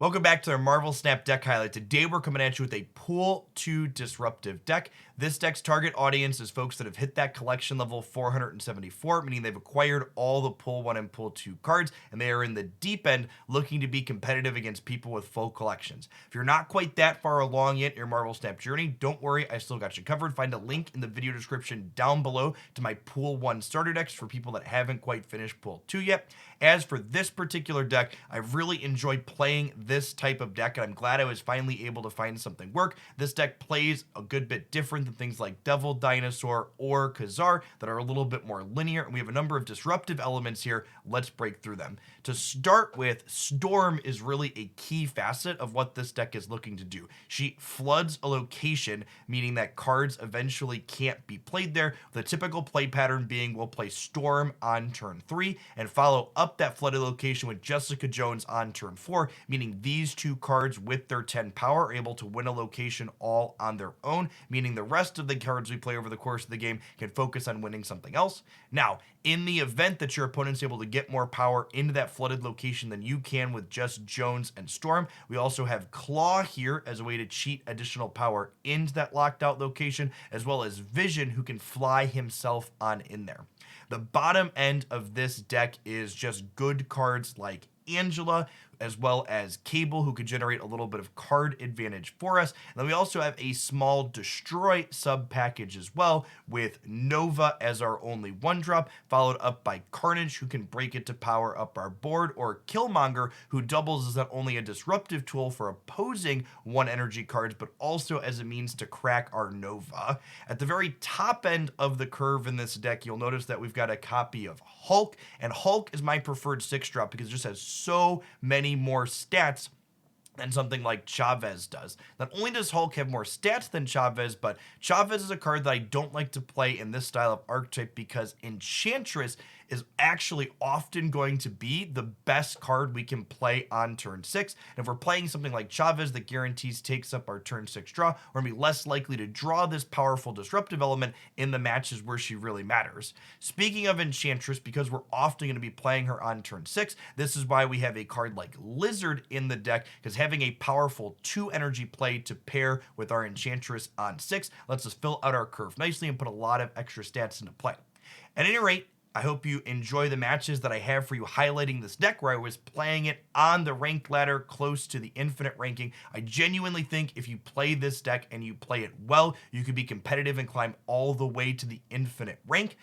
Welcome back to our Marvel Snap deck highlight. Today we're coming at you with a Pool 2 Disruptive deck. This deck's target audience is folks that have hit that collection level 474, meaning they've acquired all the Pool 1 and Pool 2 cards, and they are in the deep end looking to be competitive against people with full collections. If you're not quite that far along yet in your Marvel Snap journey, don't worry, I still got you covered. Find a link in the video description down below to my Pool 1 starter decks for people that haven't quite finished Pool 2 yet. As for this particular deck, I've really enjoyed playing this type of deck, and I'm glad I was finally able to find something work. This deck plays a good bit different than things like Devil Dinosaur or Khazar that are a little bit more linear, and we have a number of disruptive elements here. Let's break through them. To start with, Storm is really a key facet of what this deck is looking to do. She floods a location, meaning that cards eventually can't be played there. The typical play pattern being we'll play Storm on turn 3 and follow up that flooded location with Jessica Jones on turn 4, meaning these two cards with their 10 power are able to win a location all on their own, meaning the rest of the cards we play over the course of the game can focus on winning something else. Now, in the event that your opponent's able to get more power into that flooded location than you can with just Jones and Storm, we also have Claw here as a way to cheat additional power into that locked out location, as well as Vision, who can fly himself on in there. The bottom end of this deck is just good cards like Angela, as well as Cable, who could generate a little bit of card advantage for us. And then we also have a small Destroy sub package as well, with Nova as our only 1-drop, followed up by Carnage, who can break it to power up our board, or Killmonger, who doubles as not only a disruptive tool for opposing 1 energy cards, but also as a means to crack our Nova. At the very top end of the curve in this deck, you'll notice that we've got a copy of Hulk, and Hulk is my preferred 6-drop because it just has so many more stats than something like Chavez does. Not only does Hulk have more stats than Chavez, but Chavez is a card that I don't like to play in this style of archetype because Enchantress is actually often going to be the best card we can play on turn 6. And if we're playing something like Chavez that guarantees takes up our turn 6 draw, we're going to be less likely to draw this powerful disruptive element in the matches where she really matters. Speaking of Enchantress, because we're often going to be playing her on turn 6, this is why we have a card like Lizard in the deck, because having a powerful 2 energy play to pair with our Enchantress on 6 lets us fill out our curve nicely and put a lot of extra stats into play. At any rate, I hope you enjoy the matches that I have for you highlighting this deck, where I was playing it on the ranked ladder close to the infinite ranking. I genuinely think if you play this deck and you play it well, you could be competitive and climb all the way to the infinite rank.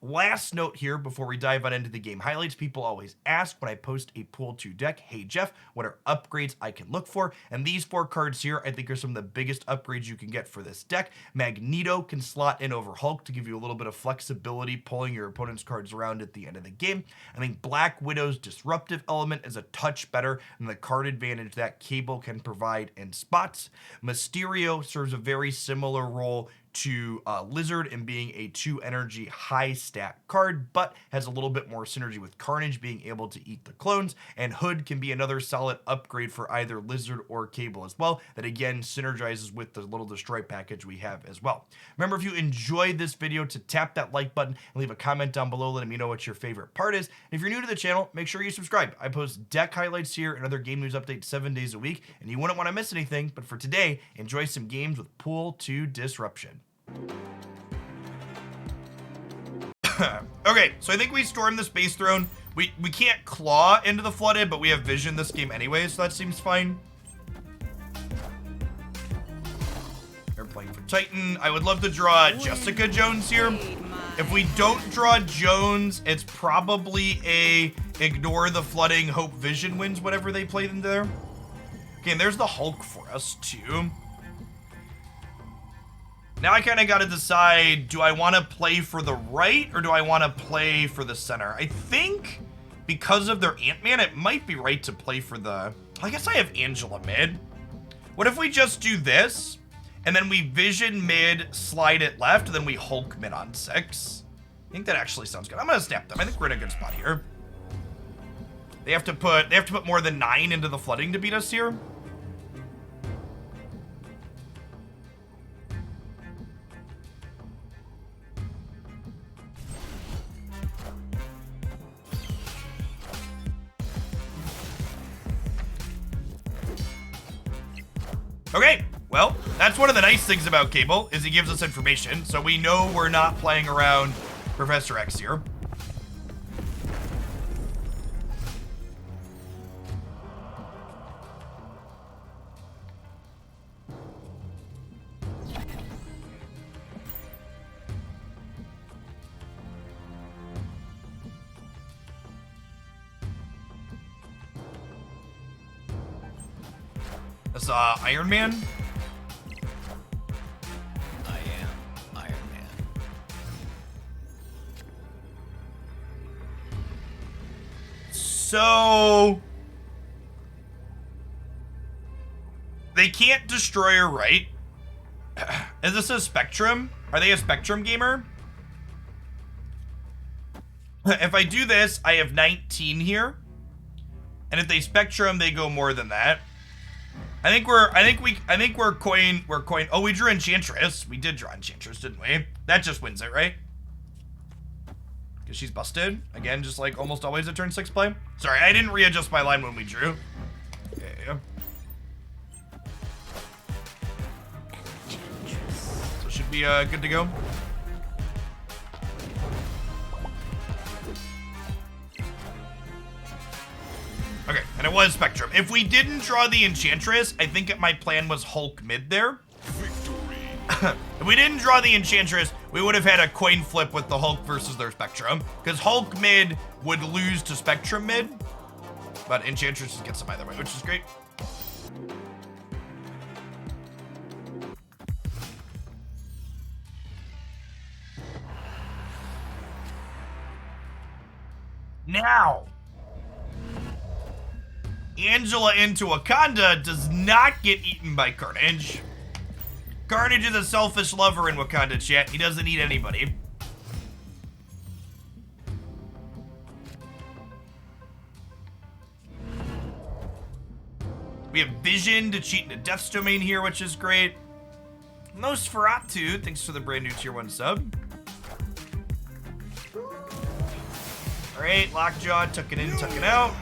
Last note here before we dive on into the game highlights, people always ask when I post a Pool 2 deck, hey Jeff, what are upgrades I can look for? And these 4 cards here I think are some of the biggest upgrades you can get for this deck. Magneto can slot in over Hulk to give you a little bit of flexibility pulling your opponent's cards around at the end of the game. I think Black Widow's disruptive element is a touch better than the card advantage that Cable can provide in spots. Mysterio serves a very similar role to Lizard in being a 2 energy high stat card, but has a little bit more synergy with Carnage being able to eat the clones, and Hood can be another solid upgrade for either Lizard or Cable as well, that again synergizes with the little Destroy package we have as well. Remember, if you enjoyed this video, to tap that like button and leave a comment down below letting me know what your favorite part is. And if you're new to the channel, make sure you subscribe. I post deck highlights here and other game news updates 7 days a week, and you wouldn't want to miss anything. But for today, enjoy some games with Pool 2 Disruption. Okay, so I think we storm the Space Throne. We can't claw into the flooded, but we have vision this game anyway, so that seems fine. They're playing for Titan. I would love to draw Jessica Jones here. If we don't draw Jones, it's probably a ignore the flooding, hope vision wins whatever they play in there. Okay, and there's the Hulk for us too. Now I kind of got to decide, do I want to play for the right or do I want to play for the center? I think because of their Ant-Man, it might be right to play for the... I guess I have Angela mid. What if we just do this and then we vision mid, slide it left, and then we Hulk mid on 6? I think that actually sounds good. I'm going to snap them. I think we're in a good spot here. They have to put more than 9 into the flooding to beat us here. Okay, well, that's one of the nice things about Cable, is he gives us information, so we know we're not playing around Professor X here. That's Iron Man. I am Iron Man. So they can't destroy her, right? Is this a Spectrum? Are they a Spectrum gamer? If I do this, I have 19 here. And if they Spectrum, they go more than that. I think we're coin. Oh, we drew Enchantress. We did draw Enchantress, didn't we? That just wins it, right? Because she's busted. Again, just like almost always at turn 6 play. Sorry, I didn't readjust my line when we drew. Yeah. So should be good to go. Okay, and it was Spectrum. If we didn't draw the Enchantress, I think my plan was Hulk mid there. Victory. If we didn't draw the Enchantress, we would have had a coin flip with the Hulk versus their Spectrum, because Hulk mid would lose to Spectrum mid, but Enchantress gets them either way, which is great. Now, Angela into Wakanda does not get eaten by Carnage. Carnage is a selfish lover in Wakanda, chat. He doesn't eat anybody. We have Vision to cheat into Death's Domain here, which is great. Nosferatu, thanks for the brand new tier 1 sub. Alright, Lockjaw, tuck it in, tuck it out.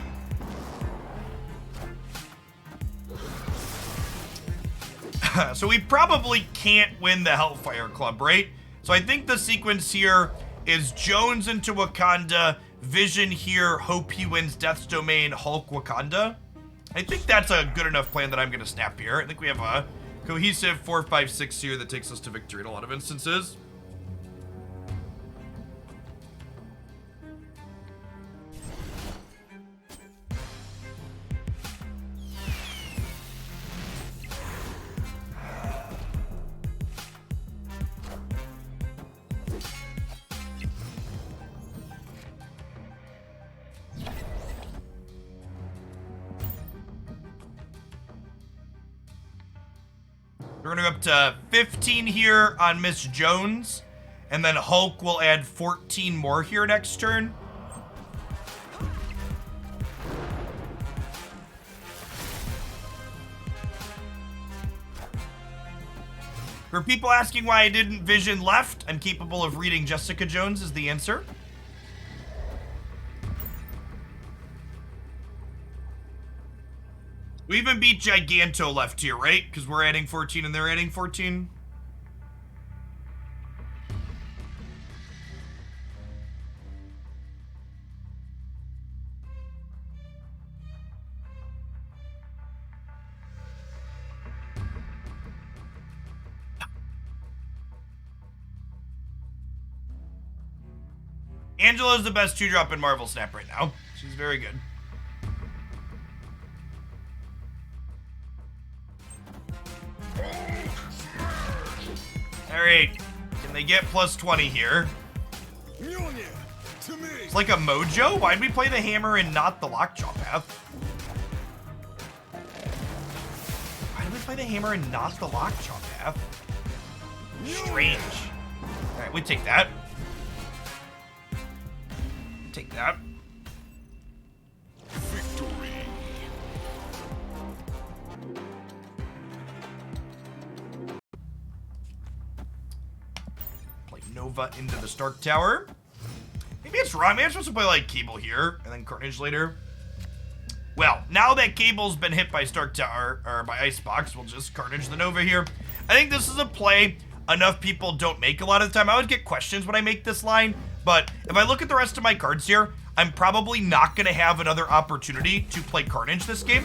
So we probably can't win the Hellfire Club, right? So I think the sequence here is Jones into Wakanda, Vision here, hope he wins Death's Domain, Hulk Wakanda. I think that's a good enough plan that I'm going to snap here. I think we have a cohesive 4-5-6 here that takes us to victory in a lot of instances. We're gonna go up to 15 here on Miss Jones, and then Hulk will add 14 more here next turn. For people asking why I didn't Vision left, I'm capable of reading Jessica Jones is the answer. We even beat Giganto left here, right? Because we're adding 14 and they're adding 14. Angela's the best 2-drop in Marvel Snap right now. She's very good. Alright, can they get plus 20 here? It's like a mojo? Why'd we play the hammer and not the lockjaw path? Why did we play the hammer and not the lockjaw path? Strange. Alright, we take that. Take that. Victory. Play Nova into the Stark Tower. Maybe it's wrong. Maybe I'm supposed to play like Cable here and then Carnage later. Well, now that Cable's been hit by Stark Tower, or by Icebox, we'll just Carnage the Nova here. I think this is a play enough people don't make a lot of the time. I always get questions when I make this line, but if I look at the rest of my cards here, I'm probably not going to have another opportunity to play Carnage this game.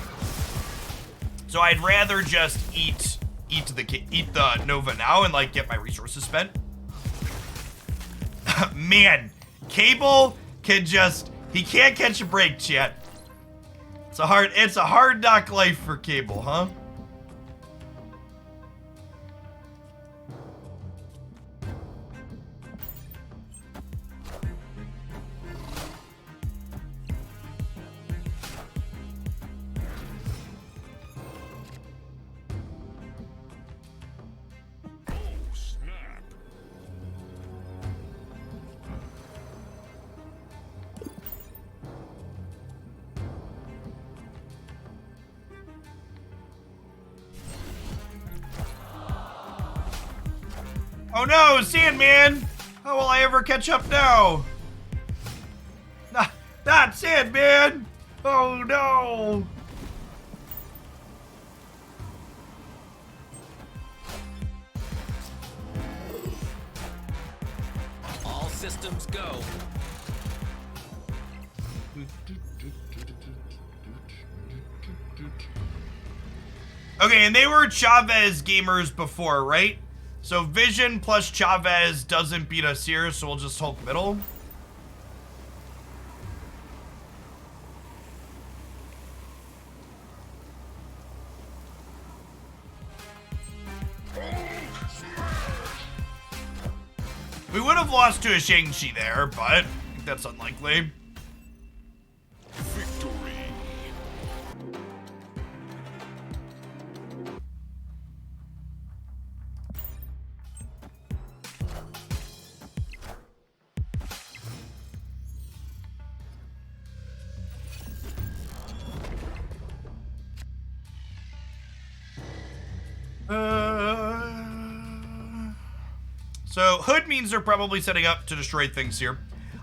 So I'd rather just eat the Nova now and like get my resources spent. Man, Cable can just, he can't catch a break, chat. It's a hard knock life for Cable, huh? Oh no, Sandman! How will I ever catch up now? Not Sandman! Oh no! All systems go. Okay, and they were Chavez gamers before, right? So Vision plus Chavez doesn't beat us here, so we'll just Hulk middle. We would have lost to a Shang-Chi there, but I think that's unlikely. Victory. So Hood means they're probably setting up to destroy things here.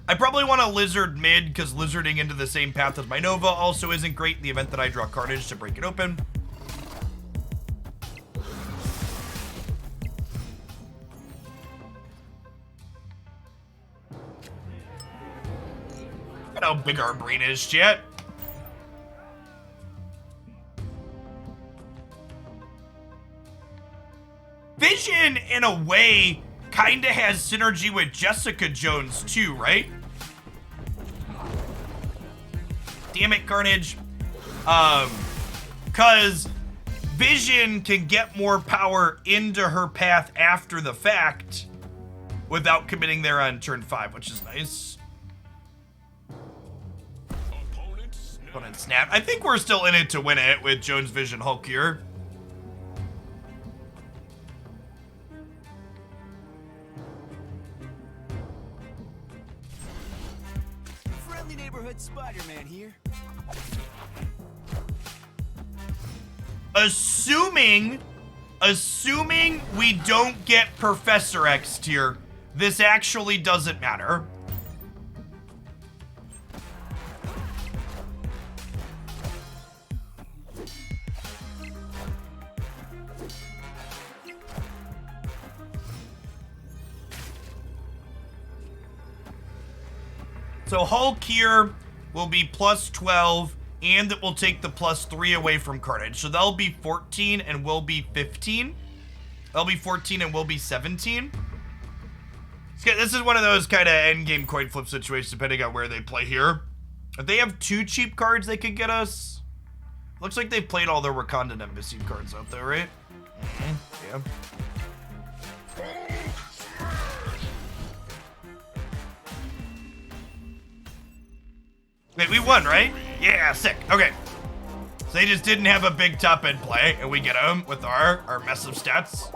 I probably want to Lizard mid, because Lizarding into the same path as my Nova also isn't great in the event that I draw Carnage to break it open. Look at how big our brain is, chat. Vision, in a way, kinda has synergy with Jessica Jones too, right? Damn it, Carnage. Cause Vision can get more power into her path after the fact without committing there on turn 5, which is nice. Opponent snap. I think we're still in it to win it with Jones Vision Hulk here. Neighborhood Spider-Man here. Assuming we don't get Professor X tier, this actually doesn't matter. So Hulk here will be plus 12, and it will take the plus 3 away from Carnage. So they'll be 14 and we'll be 15. They'll be 14 and we'll be 17. This is one of those kind of endgame coin flip situations depending on where they play here. If they have 2 cheap cards they could get us. Looks like they've played all their Wakandan Embassy cards out there, right? Yeah. Wait, we won, right? Yeah, sick. Okay. So they just didn't have a big top end play, and we get them with our mess of stats.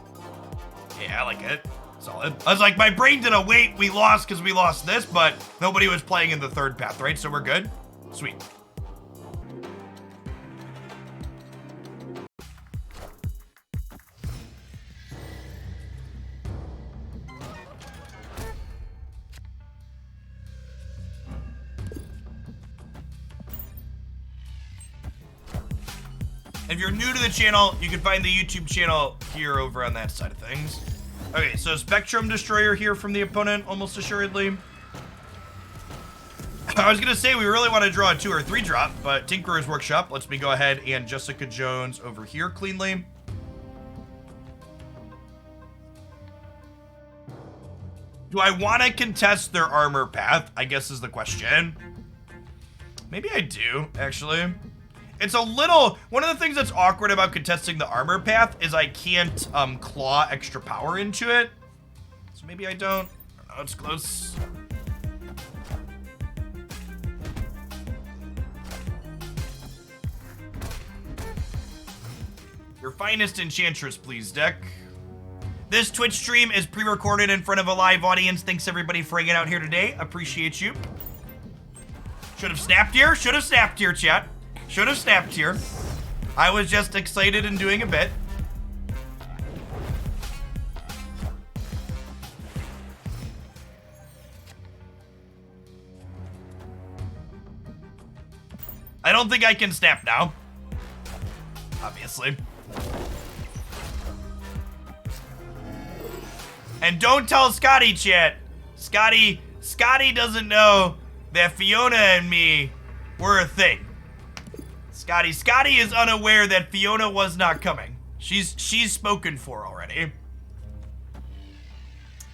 Yeah, I like it. Solid. I was like, my brain did a wait, we lost because we lost this, but nobody was playing in the third path, right? So we're good. Sweet. If you're new to the channel, you can find the YouTube channel here over on that side of things. Okay, so Spectrum Destroyer here from the opponent, almost assuredly. I was gonna say we really want to draw a 2 or 3 drop, but Tinkerer's Workshop lets me go ahead and Jessica Jones over here cleanly. Do I want to contest their armor path? I guess is the question. Maybe I do, actually. It's a little... One of the things that's awkward about contesting the armor path is I can't claw extra power into it. So maybe I don't. I don't know, it's close. Your finest Enchantress, please, deck. This Twitch stream is pre-recorded in front of a live audience. Thanks, everybody, for hanging out here today. Appreciate you. Should have snapped here. Should have snapped here, chat. Should have snapped here. I was just excited and doing a bit. I don't think I can snap now. Obviously. And don't tell Scotty, chat. Scotty doesn't know that Fiona and me were a thing. Scotty is unaware that Fiona was not coming. She's spoken for already.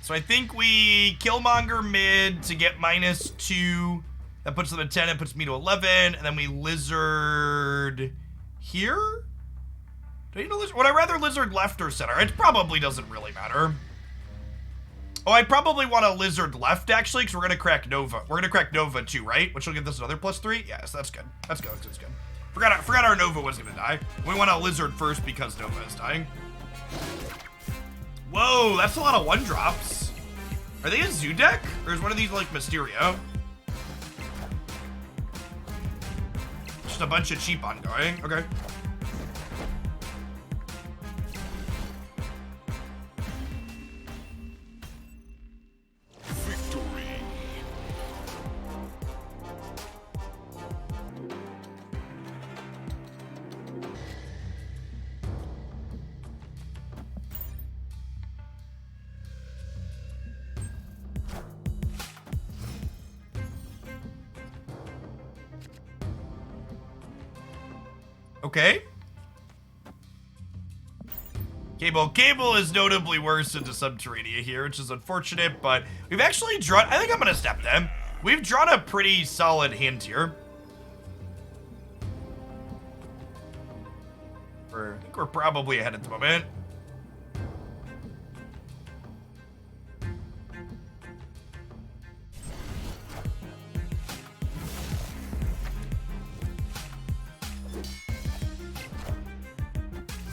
So I think we Killmonger mid to get -2. That puts them at 10, it puts me to 11, and then we Lizard here? Do I need a Lizard? Would I rather Lizard left or center? It probably doesn't really matter. Oh, I probably want a Lizard left, actually, because we're going to crack Nova. We're going to crack Nova too, right? Which will give us another +3? Yes, that's good. That's good. That's good. Forgot our Nova was going to die. We want a Lizard first because Nova is dying. Whoa, that's a lot of 1-drops. Are they a Zoo deck? Or is one of these like Mysterio? Just a bunch of cheap ongoing. Okay. Okay. Cable is notably worse into Subterranea here, which is unfortunate, but we've actually drawn... I think I'm going to step them. We've drawn a pretty solid hand here. I think we're probably ahead at the moment.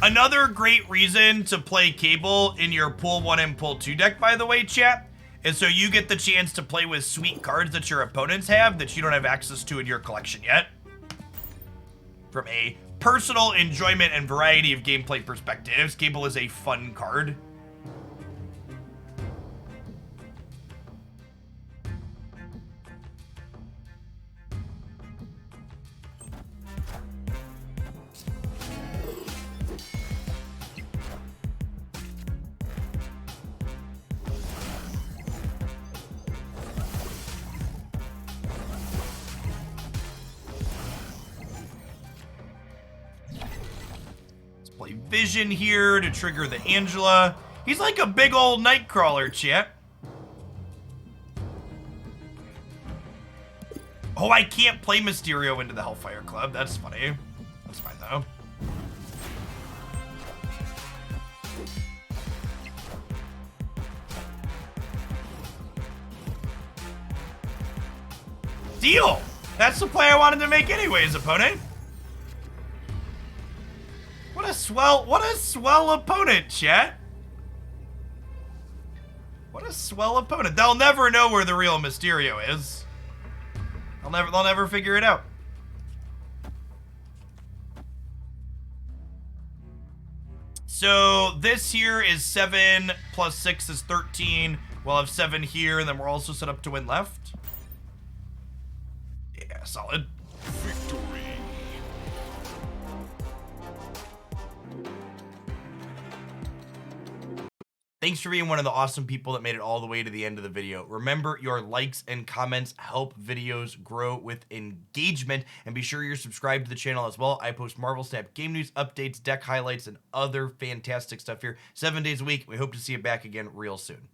Another great reason to play Cable in your pull 1 and pull 2 deck, by the way, chat, is so you get the chance to play with sweet cards that your opponents have that you don't have access to in your collection yet. From a personal enjoyment and variety of gameplay perspectives, Cable is a fun card. Vision here to trigger the Angela. He's like a big old Nightcrawler, chat. Oh, I can't play Mysterio into the Hellfire Club. That's funny. That's fine, though. Deal! That's the play I wanted to make anyways, opponent. What a swell opponent, chat. What a swell opponent. They'll never know where the real Mysterio is. They'll never figure it out. So this here is 7 plus 6 is 13. We'll have 7 here, and then we're also set up to win left. Yeah, solid. Victory. Thanks for being one of the awesome people that made it all the way to the end of the video. Remember, your likes and comments help videos grow with engagement, and be sure you're subscribed to the channel as well. I post Marvel Snap game news, updates, deck highlights, and other fantastic stuff here 7 days a week. We hope to see you back again real soon.